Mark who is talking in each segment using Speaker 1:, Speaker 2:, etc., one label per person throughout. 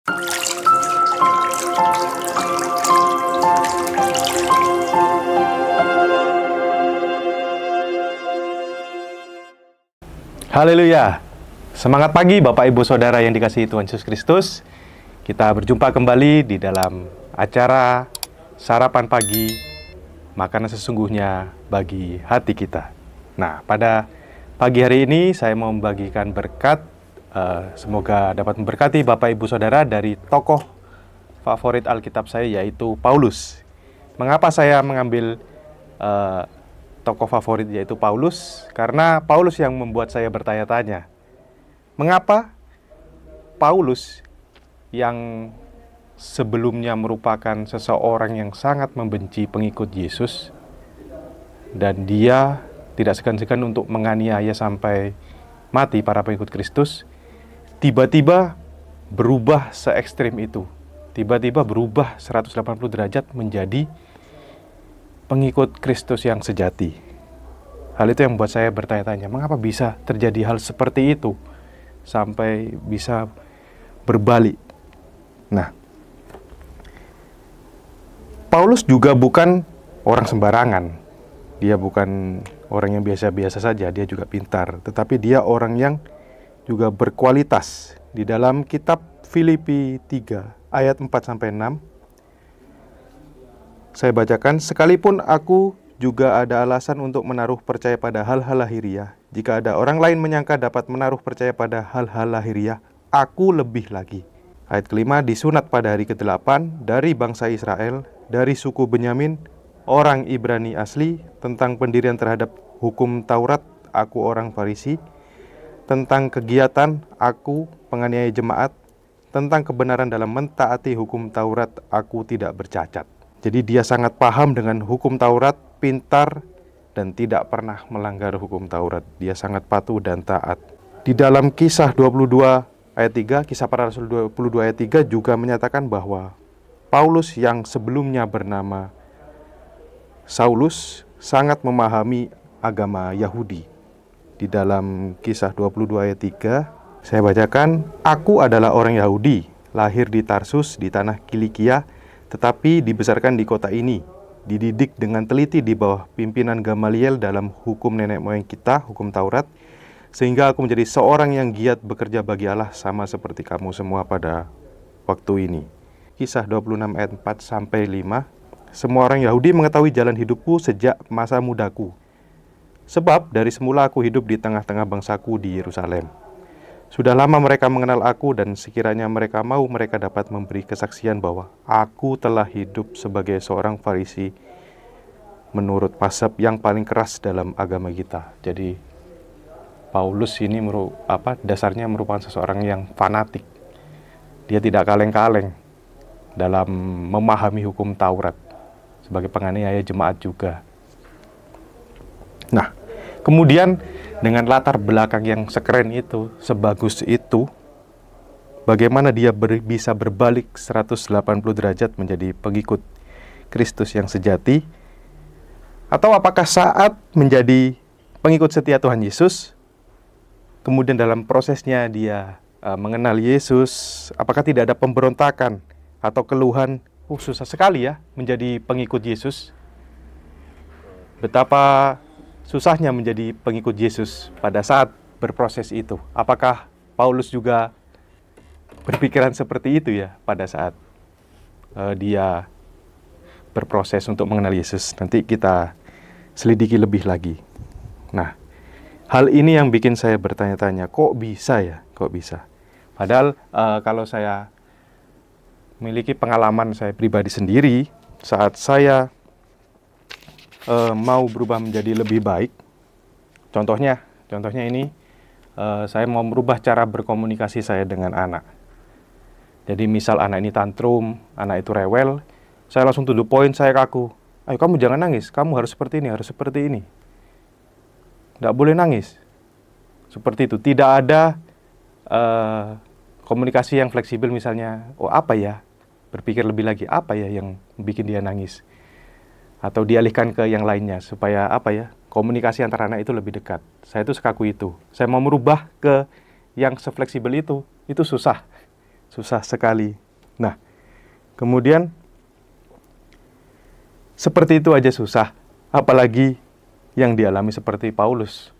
Speaker 1: Haleluya. Semangat pagi Bapak Ibu Saudara yang dikasihi Tuhan Yesus Kristus. Kita berjumpa kembali di dalam acara Sarapan Pagi, Makanan Sesungguhnya Bagi Hati Kita. Nah, pada pagi hari ini saya mau membagikan berkat. Semoga dapat memberkati Bapak Ibu Saudara dari tokoh favorit Alkitab saya, yaitu Paulus. Mengapa saya mengambil tokoh favorit yaitu Paulus? Karena Paulus yang membuat saya bertanya-tanya, mengapa Paulus yang sebelumnya merupakan seseorang yang sangat membenci pengikut Yesus, dan dia tidak segan-segan untuk menganiaya sampai mati para pengikut Kristus, tiba-tiba berubah se ekstrim itu, tiba-tiba berubah 180 derajat menjadi pengikut Kristus yang sejati. Hal itu yang membuat saya bertanya-tanya, mengapa bisa terjadi hal seperti itu sampai bisa berbalik. Nah, Paulus juga bukan orang sembarangan. Dia bukan orang yang biasa-biasa saja, dia juga pintar. Tetapi dia orang yang juga berkualitas. Di dalam kitab Filipi 3 ayat 4-6, saya bacakan, sekalipun aku juga ada alasan untuk menaruh percaya pada hal-hal lahiriah. Jika ada orang lain menyangka dapat menaruh percaya pada hal-hal lahiriah, aku lebih lagi. Ayat kelima, disunat pada hari ke-8 dari bangsa Israel, dari suku Benyamin, orang Ibrani asli, tentang pendirian terhadap hukum Taurat, aku orang Farisi, tentang kegiatan, aku penganiaya jemaat, tentang kebenaran dalam mentaati hukum Taurat, aku tidak bercacat. Jadi dia sangat paham dengan hukum Taurat, pintar, dan tidak pernah melanggar hukum Taurat. Dia sangat patuh dan taat. Di dalam kisah 22 ayat 3, kisah para rasul 22 ayat 3 juga menyatakan bahwa Paulus yang sebelumnya bernama Saulus sangat memahami agama Yahudi. Di dalam kisah 22 ayat 3, saya bacakan, aku adalah orang Yahudi, lahir di Tarsus di tanah Kilikia, tetapi dibesarkan di kota ini, dididik dengan teliti di bawah pimpinan Gamaliel dalam hukum nenek moyang kita, hukum Taurat, sehingga aku menjadi seorang yang giat bekerja bagi Allah sama seperti kamu semua pada waktu ini. Kisah 26 ayat 4-5, semua orang Yahudi mengetahui jalan hidupku sejak masa mudaku, sebab dari semula aku hidup di tengah-tengah bangsaku di Yerusalem. Sudah lama mereka mengenal aku, dan sekiranya mereka mau, mereka dapat memberi kesaksian bahwa aku telah hidup sebagai seorang Farisi menurut mazhab yang paling keras dalam agama kita. Jadi Paulus ini dasarnya merupakan seseorang yang fanatik. Dia tidak kaleng-kaleng dalam memahami hukum Taurat, sebagai penganiaya jemaat juga. Nah, kemudian dengan latar belakang yang sekeren itu, sebagus itu, bagaimana dia bisa berbalik 180 derajat menjadi pengikut Kristus yang sejati? Atau apakah saat menjadi pengikut setia Tuhan Yesus, kemudian dalam prosesnya dia mengenal Yesus, apakah tidak ada pemberontakan atau keluhan, susah sekali ya menjadi pengikut Yesus? Betapa susahnya menjadi pengikut Yesus pada saat berproses itu. Apakah Paulus juga berpikiran seperti itu ya pada saat dia berproses untuk mengenal Yesus? Nanti kita selidiki lebih lagi. Nah, hal ini yang bikin saya bertanya-tanya, kok bisa ya? Kok bisa? Padahal kalau saya memiliki pengalaman saya pribadi sendiri, saat saya mau berubah menjadi lebih baik, contohnya ini, saya mau merubah cara berkomunikasi saya dengan anak. Jadi misal anak ini tantrum, anak itu rewel, saya langsung to the point, saya kaku. Ayo kamu jangan nangis, kamu harus seperti ini, harus seperti ini. Tidak boleh nangis. Seperti itu, tidak ada komunikasi yang fleksibel misalnya, apa ya, berpikir lebih lagi, apa ya yang bikin dia nangis. Atau dialihkan ke yang lainnya, supaya komunikasi antara anak itu lebih dekat. Saya itu sekaku itu. Saya mau merubah ke yang sefleksibel itu susah. susah sekali. Nah, kemudian seperti itu aja susah, apalagi yang dialami seperti Paulus.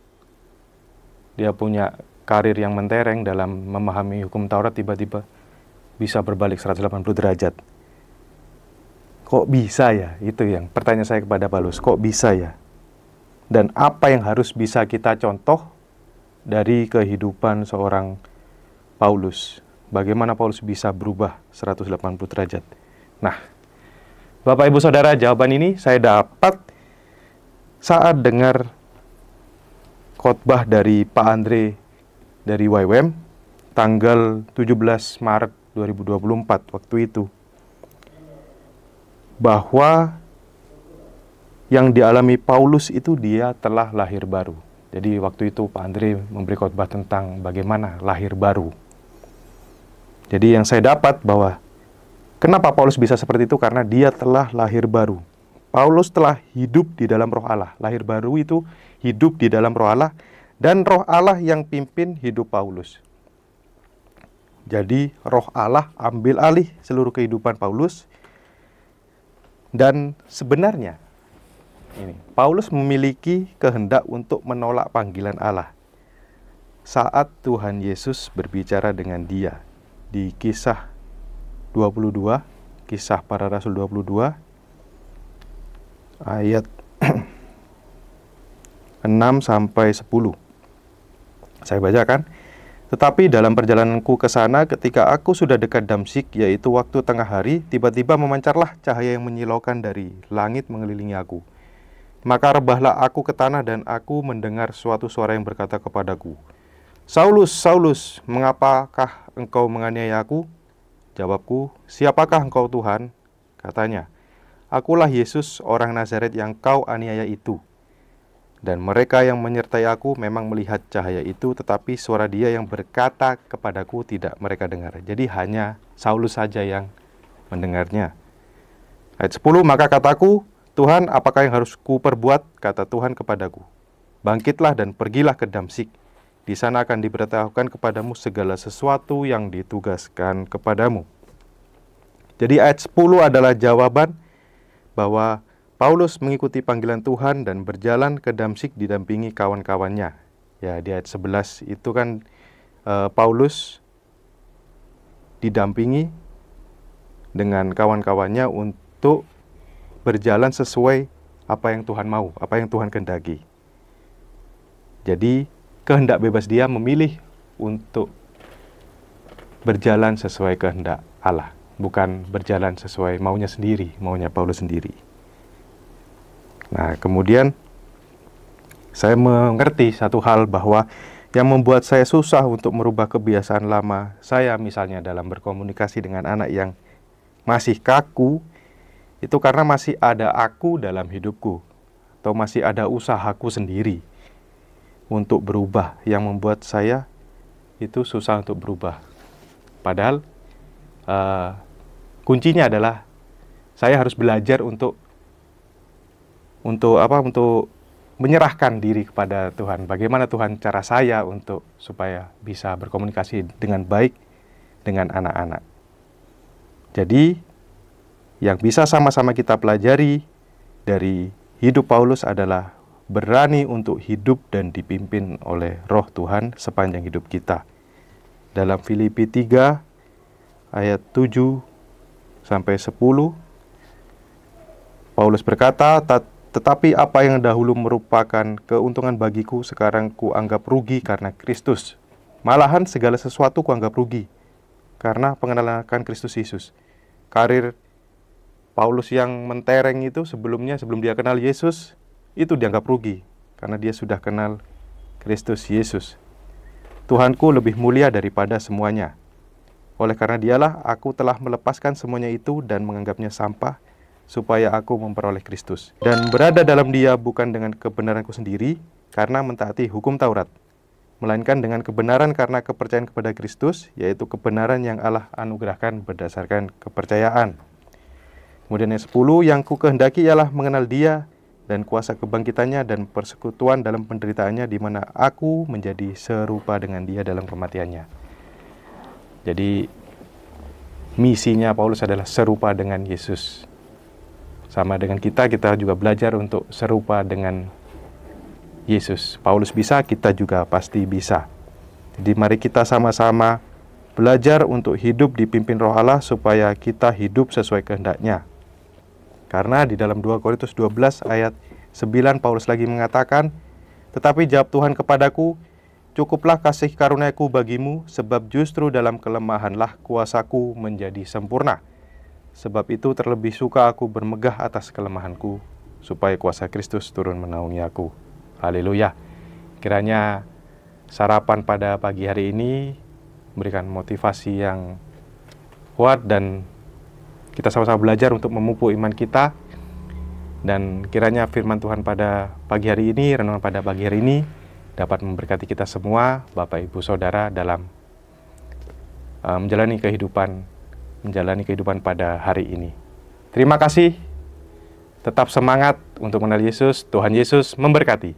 Speaker 1: Dia punya karir yang mentereng dalam memahami hukum Taurat, tiba-tiba bisa berbalik 180 derajat. Kok bisa ya? Itu yang pertanyaan saya kepada Paulus. Kok bisa ya? Dan apa yang harus bisa kita contoh dari kehidupan seorang Paulus? Bagaimana Paulus bisa berubah 180 derajat? Nah, Bapak Ibu Saudara, jawaban ini saya dapat saat dengar khotbah dari Pak Andre dari YWAM tanggal 17 Maret 2024 waktu itu, bahwa yang dialami Paulus itu dia telah lahir baru. Jadi waktu itu Pak Andre memberi khotbah tentang bagaimana lahir baru. Jadi yang saya dapat bahwa kenapa Paulus bisa seperti itu, karena dia telah lahir baru. Paulus telah hidup di dalam Roh Allah. Lahir baru itu hidup di dalam Roh Allah, dan Roh Allah yang pimpin hidup Paulus. Jadi Roh Allah ambil alih seluruh kehidupan Paulus. Dan sebenarnya ini, Paulus memiliki kehendak untuk menolak panggilan Allah saat Tuhan Yesus berbicara dengan dia di Kisah 22, Kisah Para Rasul 22 ayat 6 sampai 10. Saya bacakan. Tetapi dalam perjalananku ke sana, ketika aku sudah dekat Damsyik, yaitu waktu tengah hari, tiba-tiba memancarlah cahaya yang menyilaukan dari langit mengelilingi aku. Maka rebahlah aku ke tanah, dan aku mendengar suatu suara yang berkata kepadaku, Saulus, Saulus, mengapakah engkau menganiaya aku? Jawabku, siapakah engkau Tuhan? Katanya, akulah Yesus, orang Nazaret yang kau aniaya itu. Dan mereka yang menyertai aku memang melihat cahaya itu, tetapi suara dia yang berkata kepadaku tidak mereka dengar. Jadi hanya Saulus saja yang mendengarnya. Ayat 10, maka kataku, Tuhan, apakah yang harus ku perbuat? Kata Tuhan kepadaku, bangkitlah dan pergilah ke Damsyik. Di sana akan diberitahukan kepadamu segala sesuatu yang ditugaskan kepadamu. Jadi ayat 10 adalah jawaban bahwa Paulus mengikuti panggilan Tuhan dan berjalan ke Damsyik didampingi kawan-kawannya. Ya, di ayat 11 itu kan Paulus didampingi dengan kawan-kawannya untuk berjalan sesuai apa yang Tuhan mau, apa yang Tuhan kehendaki. Jadi, kehendak bebas dia memilih untuk berjalan sesuai kehendak Allah, bukan berjalan sesuai maunya sendiri, maunya Paulus sendiri. Nah, kemudian saya mengerti satu hal, bahwa yang membuat saya susah untuk merubah kebiasaan lama saya, misalnya dalam berkomunikasi dengan anak yang masih kaku, itu karena masih ada aku dalam hidupku, atau masih ada usahaku sendiri untuk berubah, yang membuat saya itu susah untuk berubah. Padahal kuncinya adalah saya harus belajar untuk menyerahkan diri kepada Tuhan. Bagaimana Tuhan cara saya untuk supaya bisa berkomunikasi dengan baik dengan anak-anak. Jadi yang bisa sama-sama kita pelajari dari hidup Paulus adalah berani untuk hidup dan dipimpin oleh Roh Tuhan sepanjang hidup kita. Dalam Filipi 3 ayat 7 sampai 10, Paulus berkata, tetapi apa yang dahulu merupakan keuntungan bagiku, sekarang kuanggap rugi karena Kristus. Malahan segala sesuatu kuanggap rugi karena pengenalan akan Kristus Yesus. Karir Paulus yang mentereng itu sebelum dia kenal Yesus, itu dianggap rugi karena dia sudah kenal Kristus Yesus. Tuhanku lebih mulia daripada semuanya. Oleh karena dialah aku telah melepaskan semuanya itu dan menganggapnya sampah, supaya aku memperoleh Kristus dan berada dalam dia, bukan dengan kebenaranku sendiri karena mentaati hukum Taurat, melainkan dengan kebenaran karena kepercayaan kepada Kristus, yaitu kebenaran yang Allah anugerahkan berdasarkan kepercayaan. Kemudian yang 10, yang ku kehendaki ialah mengenal dia dan kuasa kebangkitannya dan persekutuan dalam penderitaannya, di mana aku menjadi serupa dengan dia dalam kematiannya. Jadi misinya Paulus adalah serupa dengan Yesus. Sama dengan kita juga belajar untuk serupa dengan Yesus. Paulus bisa, kita juga pasti bisa. Jadi mari kita sama-sama belajar untuk hidup dipimpin Roh Allah supaya kita hidup sesuai kehendak-Nya. Karena di dalam 2 Korintus 12 ayat 9 Paulus lagi mengatakan, "Tetapi jawab Tuhan kepadaku, cukuplah kasih karuniaku bagimu, sebab justru dalam kelemahanlah kuasaku menjadi sempurna. Sebab itu terlebih suka aku bermegah atas kelemahanku, supaya kuasa Kristus turun menaungi aku." Haleluya. Kiranya sarapan pada pagi hari ini memberikan motivasi yang kuat, dan kita sama-sama belajar untuk memupuk iman kita. Dan kiranya firman Tuhan pada pagi hari ini, renungan pada pagi hari ini dapat memberkati kita semua, Bapak Ibu Saudara, dalam menjalani kehidupan pada hari ini. Terima kasih. Tetap semangat untuk mengenal Yesus. Tuhan Yesus memberkati.